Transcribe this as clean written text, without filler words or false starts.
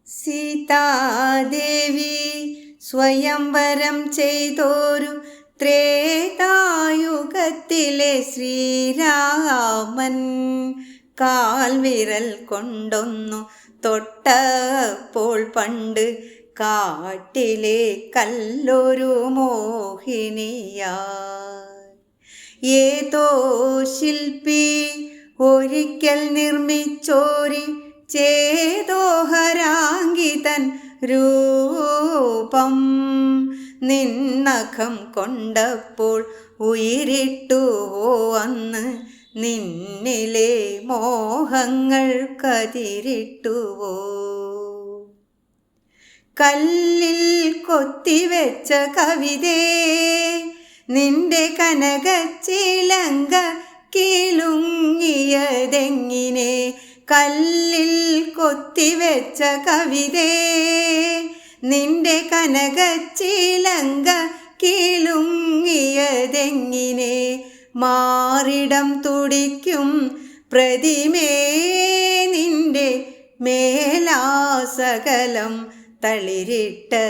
സീതാദേവി സ്വയംവരം ചെയ്തോരു ത്രേതായുഗത്തിലെ ശ്രീരാമൻ കാൽവിരൽ കൊണ്ടൊന്നു തൊട്ടപ്പോൾ പണ്ട് കാട്ടിലെ കല്ലൊരു മോഹിനിയായി ഏതോ ശില്പി ഒരിക്കൽ നിർമ്മിച്ചോരി ചേതോഹരാങ്കിതൻ രൂപം നിന്നഖം കൊണ്ടപ്പോൾ ഉയിരിട്ടുവോ അന്ന് നിന്നിലെ മോഹങ്ങൾ കതിരിട്ടുവോ കല്ലിൽ കൊത്തിവെച്ച കവിതേ നിന്റെ കനകച്ചിലങ്ക കിലുങ്ങിയതെങ്ങിനെ കല്ലിൽ കൊത്തിവെച്ച കവിതേ നിന്റെ കനകച്ചിലങ്ക കിലുങ്ങിയതെങ്ങിനെ മാറിടം തുടിക്കും പ്രതിമേ നിന്റെ മേലാസകലം തളിരിട്ടതെങ്ങിനെ